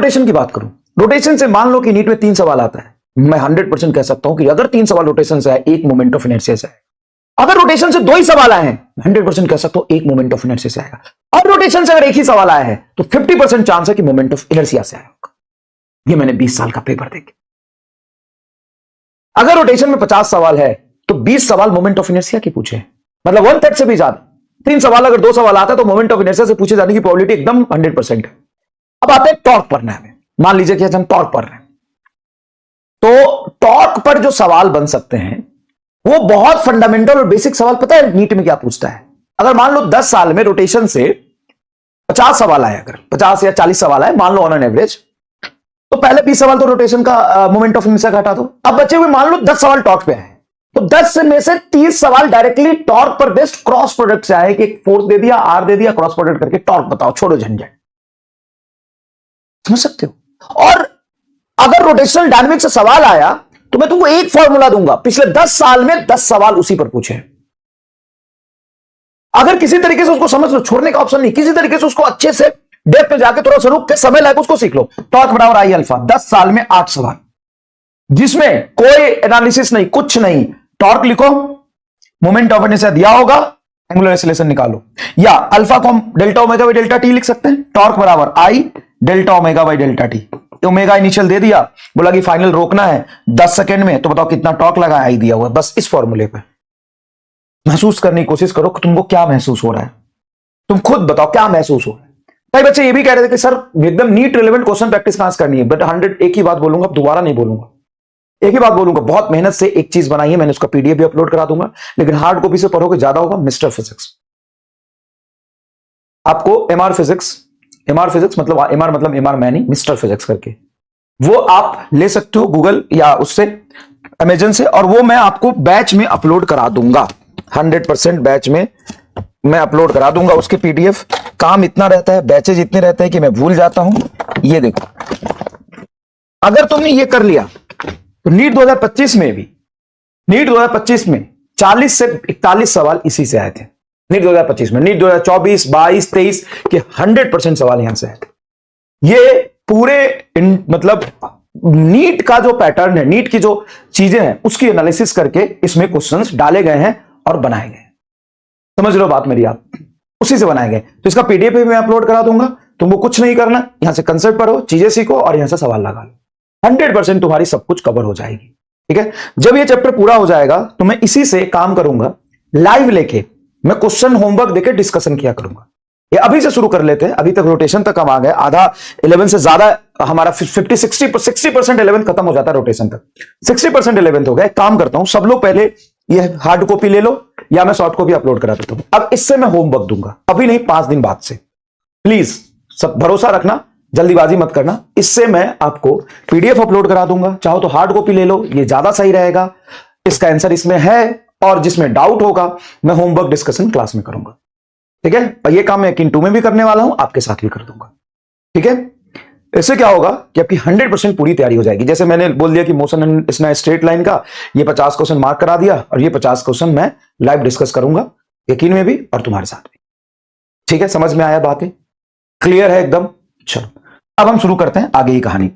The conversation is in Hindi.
रोटेशन की बात करूं, रोटेशन से मान लो कि नीट में 3 सवाल आता है, मैं 100% कह सकता हूं कि अगर 3 सवाल रोटेशन से आए, एक मोमेंट ऑफ इनर्शिया से आएगा। अगर रोटेशन से 2 ही सवाल आए हैं, 100% कह सकता हूं एक मोमेंट ऑफ इनर्शिया से आएगा। और रोटेशन से अगर एक ही सवाल आया है तो 50% चांस है कि मोमेंट ऑफ इनर्शिया से आएगा। ये मैंने 20 साल का पेपर देखे। अगर रोटेशन में 50 सवाल है तो 20 सवाल मोमेंट ऑफ इनर्शिया के पूछे, मतलब 1/3 से भी ज्यादा। 3 सवाल अगर 2 सवाल आता है तो मोमेंट ऑफ इनर्शिया से पूछे जाने की प्रोबेबिलिटी एकदम 100% है। अब आते हैं टॉर्क पढ़ना है। मान लीजिए कि हम टॉर्क पढ़ रहे हैं, तो टॉर्क पर जो सवाल बन सकते हैं वो बहुत फंडामेंटल और बेसिक सवाल। पता है नीट में क्या पूछता है? अगर मान लो 10 साल में रोटेशन से 50 सवाल आए, अगर 50 या 40 सवाल आए मान लो ऑन एन एवरेज, तो पहले 20 सवाल तो रोटेशन का मोमेंट ऑफ इनर्शिया का हटा दो। अब बचे हुए मान लो 10 सवाल टॉर्क पे आए, तो 10 में से 30 सवाल डायरेक्टली टॉर्क पर बेस्ड क्रॉस प्रोडक्ट से आए कि फोर्स दे दिया, आर दे दिया, क्रॉस प्रोडक्ट करके टॉर्क बताओ, छोड़ो झंझट। समझ सकते हो? और अगर रोटेशनल डायनामिक्स से सवाल आया तो मैं तुमको एक फॉर्मूला दूंगा, पिछले 10 साल में 10 सवाल उसी पर पूछे। अगर किसी तरीके से उसको समझ लो, छोड़ने का ऑप्शन नहीं, किसी तरीके से उसको अच्छे से डेप्थ में जाके थोड़ा सा रुक के समय लायक उसको सीख लो। टॉर्क बराबर आई अल्फा, 10 साल में 8 सवाल, जिसमें कोई एनालिसिस नहीं, कुछ नहीं। टॉर्क लिखो, मोमेंट ऑफ इनर्शिया दिया होगा, एंगुलर एक्सीलरेशन निकालो, या अल्फा को हम delta omega by delta T लिख सकते हैं। टॉर्क बराबर I delta omega by delta T. Omega initial दे दिया, बोला कि फाइनल रोकना है 10 सेकंड में, तो बताओ कितना टॉर्क लगा, आई दिया हुआ। बस इस फॉर्मूले पे महसूस करने की कोशिश करो कि तुमको क्या महसूस हो रहा है। तुम खुद बताओ क्या महसूस हो रहा है। कई बच्चे ये भी कह रहे थे कि सर एकदम नीट रिलेवेंट क्वेश्चन प्रैक्टिस कहां से करनी है, बट 100 एक ही बात बोलूंगा, दोबारा नहीं बोलूंगा, एक ही बात बोलूंगा। बहुत मेहनत से एक चीज बनाई है मैंने, उसका पीडीएफ भी अपलोड करा दूंगा, लेकिन हार्ड कॉपी से पढ़ोगे ज्यादा होगा। मिस्टर फिजिक्स, आपको एमआर फिजिक्स मतलब एमआर मतलब एमआर मैनी, मिस्टर फिजिक्स करके, वो आप ले सकते हो गूगल या उससे अमेजन से, और वो मैं आपको बैच में अपलोड करा दूंगा। 100% बैच में मैं अपलोड करा दूंगा उसके पीडीएफ। काम इतना रहता है, बैचेज इतने रहते हैं कि मैं भूल जाता हूं। ये देखो, अगर तुमने ये कर लिया तो नीट 2025 में भी, नीट 2025 में 40 से 41 सवाल इसी से आए थे। नीट 2025 में, नीट 2024, 22, 23 के 100% सवाल यहां से आए थे। ये पूरे मतलब नीट का जो पैटर्न है, नीट की जो चीजें हैं, उसकी एनालिसिस करके इसमें क्वेश्चंस डाले गए हैं और बनाए गए। समझ लो बात मेरी आप, उसी से बनाए गए। तो इसका पीडीएफ भी मैं अपलोड करा दूंगा। तुमको कुछ नहीं करना, यहां से कंसेप्ट पढ़ो, चीजें सीखो और यहां से सवाल लगा लो। 100% तुम्हारी सब कुछ कवर हो जाएगी। ठीक है, जब ये चैप्टर पूरा हो जाएगा तो मैं इसी से काम करूंगा, लाइव लेके मैं क्वेश्चन होमवर्क देके डिस्कशन किया करूंगा। ये अभी से शुरू कर लेते हैं, अभी तक रोटेशन तक हम आ गए, आधा 11 से ज्यादा हमारा 60% 11 खत्म हो जाता है रोटेशन तक, 60% 11 हो गया। काम करता हूं, सब लोग पहले ये हार्ड कॉपी ले लो या मैं सॉफ्ट कॉपी अपलोड करा देता हूं। अब इससे मैं होमवर्क दूंगा, अभी नहीं, 5 दिन बाद से। प्लीज सब भरोसा रखना, जल्दीबाजी मत करना। इससे मैं आपको पीडीएफ अपलोड करा दूंगा, चाहो तो हार्ड कॉपी ले लो, ये ज्यादा सही रहेगा। इसका आंसर इसमें है, और जिसमें डाउट होगा मैं होमवर्क डिस्कशन क्लास में करूंगा। ठीक है, और ये काम मैं यकीन 2 में भी करने वाला हूं, आपके साथ भी कर दूंगा। ठीक है, इससे क्या होगा कि आपकी 100% पूरी तैयारी हो जाएगी। जैसे मैंने बोल दिया कि मोशन इसना स्ट्रेट लाइन का ये 50 क्वेश्चन मार्क करा दिया, और ये 50 क्वेश्चन मैं लाइव डिस्कस करूंगा, यकीन में भी और तुम्हारे साथ भी। ठीक है, समझ में आया बातें? क्लियर है एकदम? चलो अब हम शुरू करते हैं आगे की कहानी।